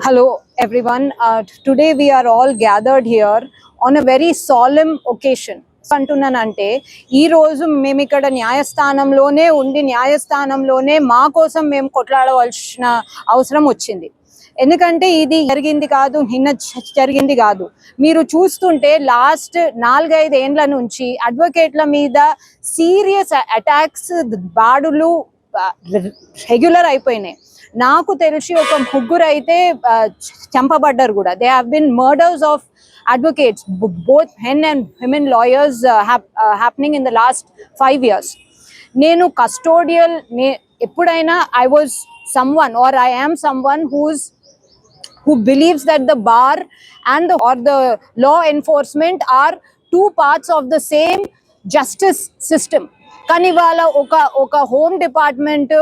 Hello, everyone. Today we are all gathered here on a very solemn occasion. అంటున్నానంటే ఈ రోజు మేము ఇక్కడ న్యాయస్థానంలోనే ఉండి న్యాయస్థానంలోనే మా కోసం మేము కొట్లాడవలసిన అవసరం వచ్చింది. ఎందుకంటే ఇది జరిగింది కాదు, నిన్న జరిగింది కాదు. మీరు చూస్తుంటే లాస్ట్ 4-5 ఏండ్ల నుంచి అడ్వకేట్ల మీద సీరియస్ అటాక్స్, దాడులు రెగ్యులర్ అయిపోయినాయి. నాకు తెలిసి ఒక ముగ్గురు అయితే చంపబడ్డారు కూడా. They have been murders of advocates, both men and women lawyers, happening in the last 5 years. Nenu custodial eppudaina I was someone, or I am someone who believes that the bar and the law enforcement are two parts of the same justice system. Kani vala oka home department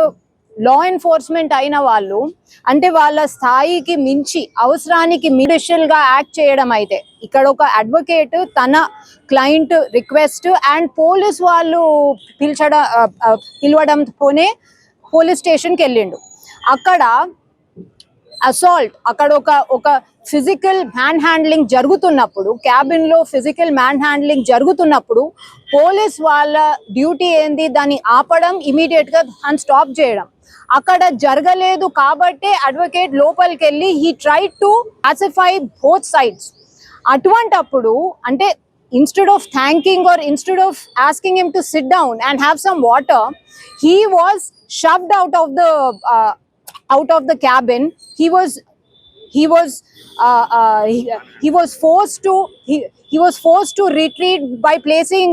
law enforcement అయిన వాళ్ళు అంటే వాళ్ళ స్థాయికి మించి అవసరానికి గా act చేయడం అయితే, ఇక్కడ ఒక అడ్వకేట్ తన క్లయింట్ రిక్వెస్ట్ అండ్ పోలీస్ వాళ్ళు పిలవడంతోనే పోలీస్ స్టేషన్కి వెళ్ళిండు. అక్కడ అసాల్ట్, అక్కడ ఒక ఫిజికల్ మ్యాన్ హ్యాండ్లింగ్ జరుగుతున్నప్పుడు, క్యాబిన్ లో ఫిజికల్ మ్యాన్ హ్యాండ్లింగ్ జరుగుతున్నప్పుడు పోలీస్ వాళ్ళ డ్యూటీ ఏంది, దాన్ని ఆపడం, ఇమీడియట్ గా దాన్ని స్టాప్ చేయడం. అక్కడ జరగలేదు కాబట్టి అడ్వకేట్ లోపలికి వెళ్ళి he try to pacify both sides. అటువంటప్పుడు అంటే instead of thanking or instead of asking him to sit down and have some water, he was shoved out of the cabin. He was forced to retreat by placing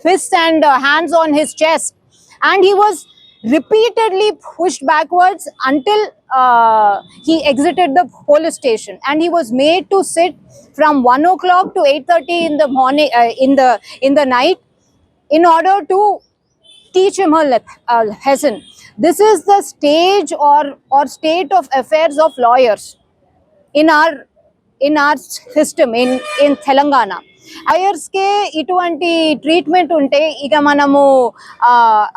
fists and hands on his chest, and he was repeatedly pushed backwards until he exited the police station, and he was made to sit from 1 o'clock to 8:30 in the morning, in the night, in order to teach him a lesson. This is the stage or state of affairs of lawyers in our system in Telangana. Lawyers కే ఇటువంటి treatment ఉంటే ఇక మనము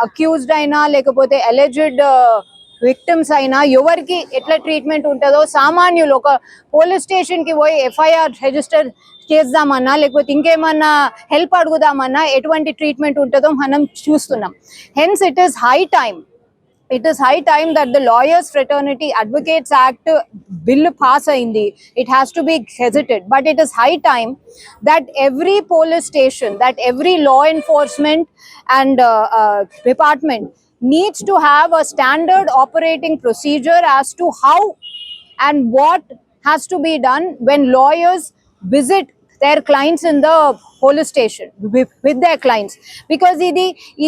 accused అయినా లేకపోతే alleged victims అయినా ఎవరికి ఎట్లా ట్రీట్మెంట్ ఉంటుందో, సామాన్యులు ఒక పోలీస్ స్టేషన్ కి పోయి ఎఫ్ఐఆర్ రిజిస్టర్ చేద్దామన్నా లేకపోతే ఇంకేమన్నా హెల్ప్ అడుగుదామన్నా ఎటువంటి ట్రీట్మెంట్ ఉంటుందో మనం చూస్తున్నాం. Hence it is high time that the Lawyers Fraternity Advocates Act bill pass ayindi. It has to be gazetted, but it is high time that every police station, that every law enforcement and department needs to have a standard operating procedure as to how and what has to be done when lawyers visit their clients in the police station with their clients. Because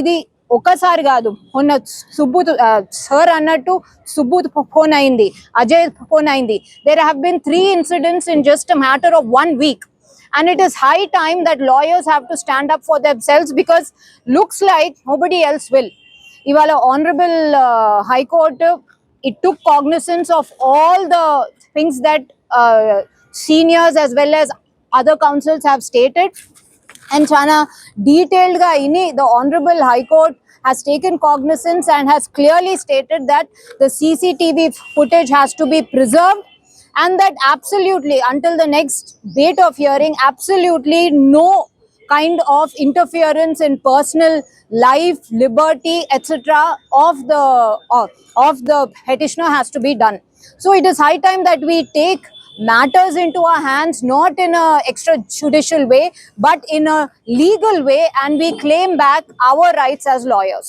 ఇది ఒకసారి కాదు, మొన్న Subbu sir అన్నట్టు Subbu phone అయింది, Ajay phone అయింది. There have been 3 incidents in just a matter of 1 week, and it is high time that lawyers have to stand up for themselves, because looks like nobody else will. Ivala Honorable High Court, it took cognizance of all the things that seniors as well as other councils have stated, and chana detailed ga ini the Honorable High Court has taken cognizance and has clearly stated that the CCTV footage has to be preserved, and that absolutely until the next date of hearing, absolutely no kind of interference in personal life, liberty, etc. of the petitioner has to be done. So it is high time that we take matters into our hands, not in a extrajudicial way but in a legal way, and we claim back our rights as lawyers.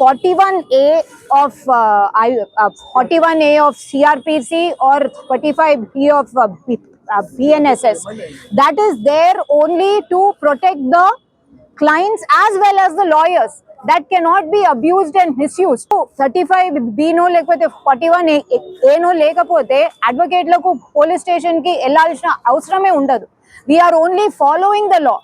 41A of 41A of CRPC or 45B of BNSS, that is there only to protect the clients as well as the lawyers. That cannot be abused and misused. 35B no lekapothe 41A no lekapothe advocate laku police station ki ellalsina avasarame undadu. We are only following the law.